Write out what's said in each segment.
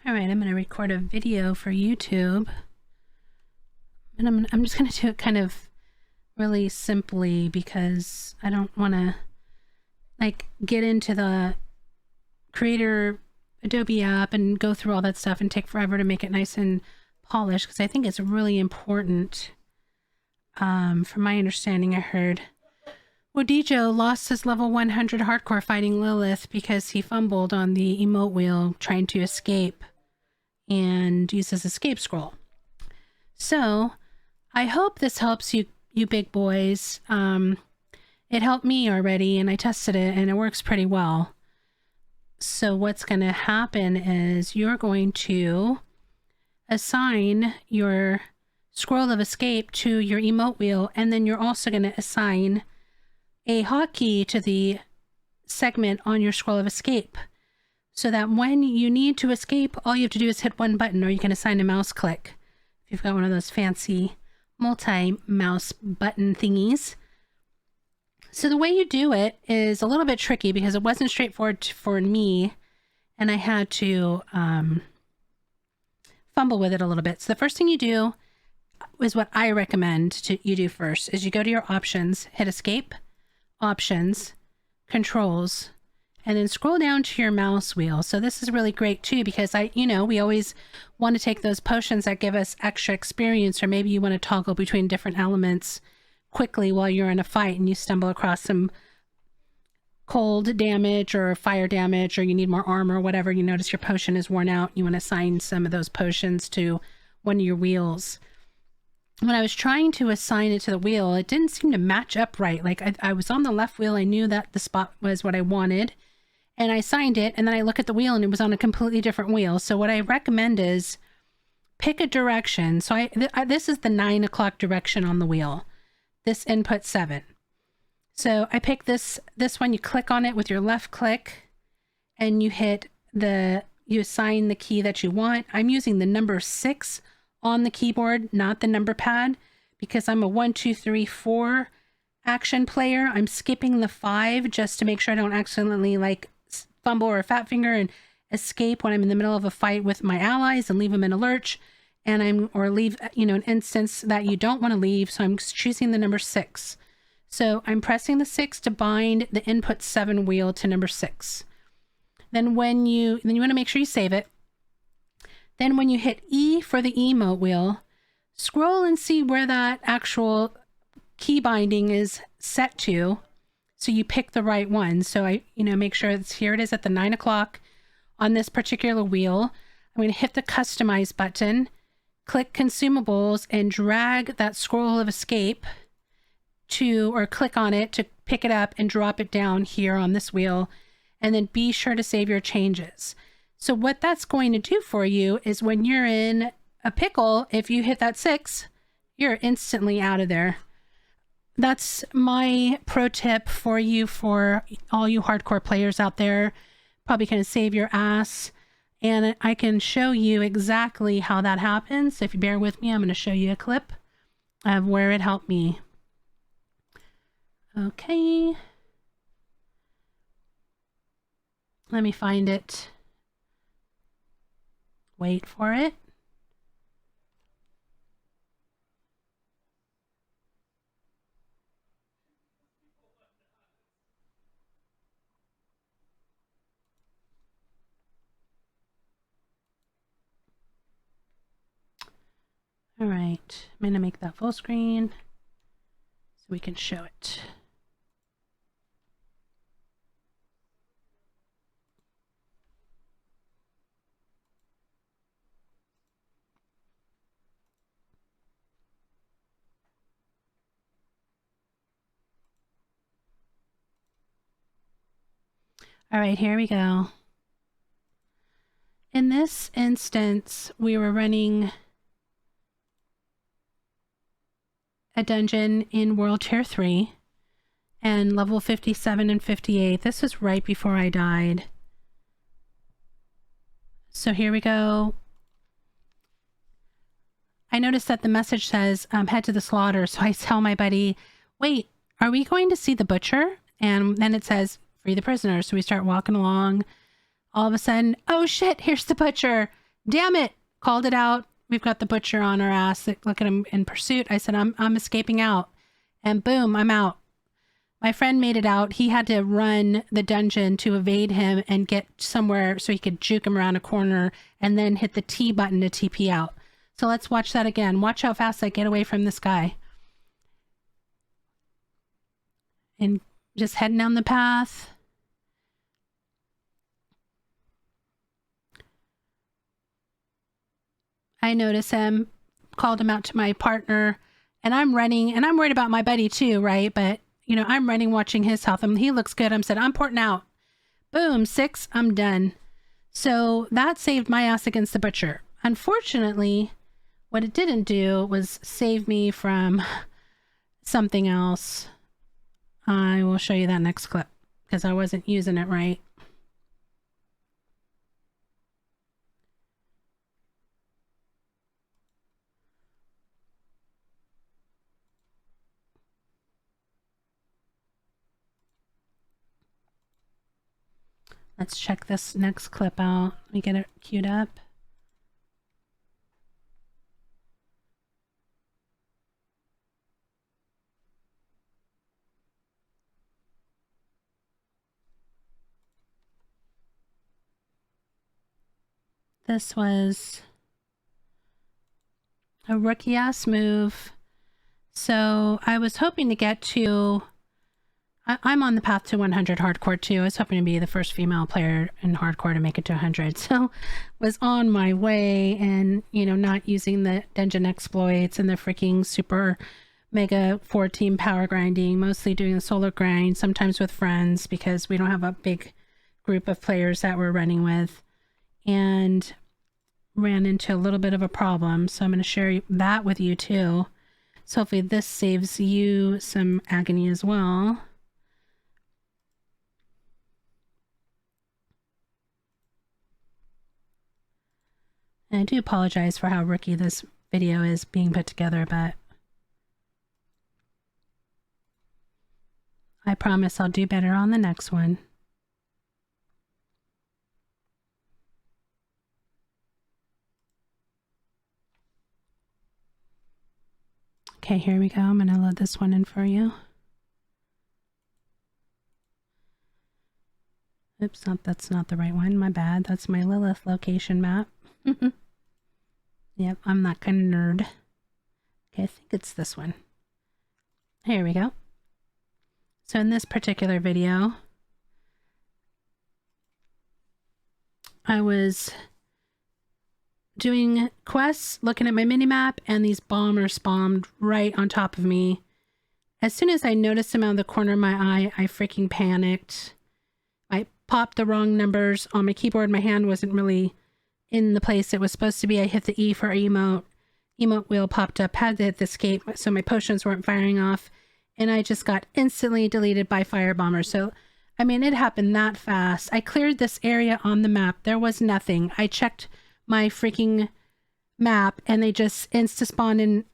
All right, I'm going to record a video for YouTube. And I'm just going to do it kind of really simply because I don't want to like get into the Creator Adobe app and go through all that stuff and take forever to make it nice and polished, because I think it's really important. From my understanding, I heard Wujido lost his level 100 hardcore fighting Lilith because he fumbled on the emote wheel trying to escape and use his escape scroll. So I hope this helps you big boys. It helped me already and I tested it and it works pretty well. So what's going to happen is you're going to assign your scroll of escape to your emote wheel, and then you're also going to assign a hotkey to the segment on your scroll of escape, so that when you need to escape, all you have to do is hit one button, or you can assign a mouse click if you've got one of those fancy multi-mouse button thingies. So the way you do it is a little bit tricky because it wasn't straightforward for me, and I had to fumble with it a little bit. So the first thing you do is what I recommend you do first, is you go to your options, hit escape, options, controls, and then scroll down to your mouse wheel. So this is really great too, because we always want to take those potions that give us extra experience, or maybe you want to toggle between different elements quickly while you're in a fight and you stumble across some cold damage or fire damage, or you need more armor or whatever. You notice your potion is worn out. You want to assign some of those potions to one of your wheels. When I was trying to assign it to the wheel, it didn't seem to match up right. Like I was on the left wheel. I knew that the spot was what I wanted, and I assigned it, and then I look at the wheel and it was on a completely different wheel. So what I recommend is pick a direction. So this is the 9 o'clock direction on the wheel. This input 7. So I pick this one. You click on it with your left click and you assign the key that you want. I'm using the number 6 on the keyboard, not the number pad, because I'm a 1, 2, 3, 4 action player. I'm skipping the 5 just to make sure I don't accidentally like fumble or fat finger and escape when I'm in the middle of a fight with my allies and leave them in a lurch, or leave an instance that you don't want to leave. So I'm choosing the number 6. So I'm pressing the 6 to bind the input 7 wheel to number 6. Then you want to make sure you save it. Then when you hit E for the emote wheel, scroll and see where that actual key binding is set to, so you pick the right one. So I make sure here it is at the 9 o'clock on this particular wheel. I'm going to hit the customize button, click consumables, and drag that scroll of escape or click on it to pick it up and drop it down here on this wheel, and then be sure to save your changes. So what that's going to do for you is when you're in a pickle, if you hit that 6, you're instantly out of there. That's my pro tip for you, for all you hardcore players out there. Probably going to save your ass. And I can show you exactly how that happens. If you bear with me, I'm going to show you a clip of where it helped me. Okay. Let me find it. Wait for it. All right, I'm going to make that full screen so we can show it. All right, here we go. In this instance, we were running a dungeon in World Tier 3 and level 57 and 58. This was right before I died. So here we go. I noticed that the message says, head to the slaughter. So I tell my buddy, wait, are we going to see the butcher? And then it says, free the prisoner. So we start walking along. All of a sudden, oh shit, here's the butcher. Damn it. Called it out. We've got the butcher on our ass. Look at him in pursuit. I said, I'm escaping out. And boom, I'm out. My friend made it out. He had to run the dungeon to evade him and get somewhere so he could juke him around a corner and then hit the T button to TP out. So let's watch that again. Watch how fast I get away from this guy. And just heading down the path. I notice him, called him out to my partner, and I'm running, and I'm worried about my buddy too, right? But, you know, I'm running, watching his health, and he looks good. I'm said, I'm porting out. Boom, 6, I'm done. So that saved my ass against the butcher. Unfortunately, what it didn't do was save me from something else. I will show you that next clip, because I wasn't using it right. Let's check this next clip out. Let me get it queued up. This was a rookie-ass move. So I was hoping to get to... I'm on the path to 100 hardcore too. I was hoping to be the first female player in hardcore to make it to 100. So was on my way and, you know, not using the dungeon exploits and the freaking super mega 4-team power grinding, mostly doing the solo grind, sometimes with friends because we don't have a big group of players that we're running with, and ran into a little bit of a problem. So I'm going to share that with you too. So hopefully this saves you some agony as well. And I do apologize for how rookie this video is being put together, but I promise I'll do better on the next one. Okay, here we go. I'm going to load this one in for you. Oops, that's not the right one. My bad. That's my Lilith location map. Yep, I'm that kind of nerd. Okay, I think it's this one. Here we go. So in this particular video, I was doing quests, looking at my minimap, and these bombers spawned right on top of me. As soon as I noticed them out of the corner of my eye, I freaking panicked. I popped the wrong numbers on my keyboard. My hand wasn't really in the place it was supposed to be. I hit the E for emote. Emote wheel popped up, had to hit the escape, so my potions weren't firing off, and I just got instantly deleted by fire bombers. So, I mean, it happened that fast. I cleared this area on the map. There was nothing. I checked my freaking map, and they just insta-spawned in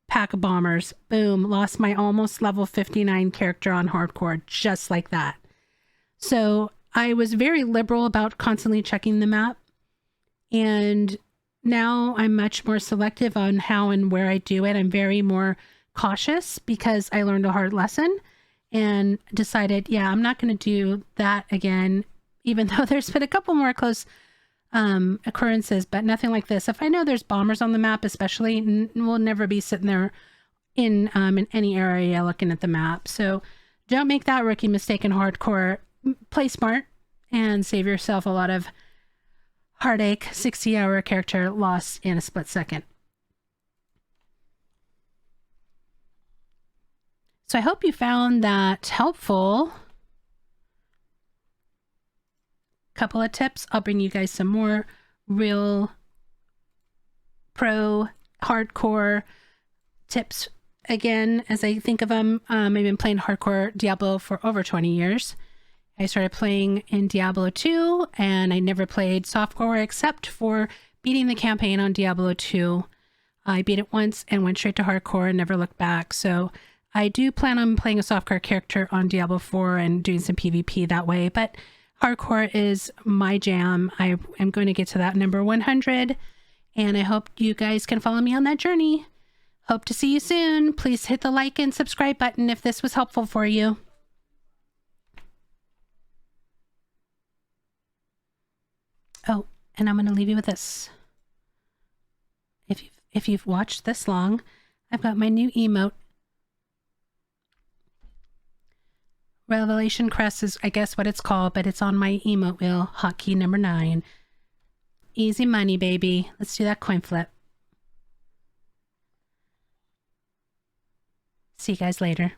pack of bombers. Boom. Lost my almost level 59 character on hardcore, just like that. So, I was very liberal about constantly checking the map. And now I'm much more selective on how and where I do it. I'm very more cautious because I learned a hard lesson and decided, yeah, I'm not going to do that again, even though there's been a couple more close occurrences, but nothing like this. If I know there's bombers on the map, especially, we'll never be sitting there in any area looking at the map. So don't make that rookie mistake in hardcore. Play smart and save yourself a lot of heartache. 60-hour character lost in a split second. So I hope you found that helpful. Couple of tips. I'll bring you guys some more real pro hardcore tips again as I think of them. I've been playing hardcore Diablo for over 20 years. I started playing in Diablo 2, and I never played softcore except for beating the campaign on Diablo 2. I beat it once and went straight to hardcore and never looked back. So I do plan on playing a softcore character on Diablo 4 and doing some PvP that way. But Hardcore is my jam. I am going to get to that number 100, and I hope you guys can follow me on that journey. Hope to see you soon. Please hit the like and subscribe button if this was helpful for you. Oh, and I'm going to leave you with this. If you've watched this long, I've got my new emote. Revelation Crest is, I guess, what it's called, but it's on my emote wheel. Hotkey number 9. Easy money, baby. Let's do that coin flip. See you guys later.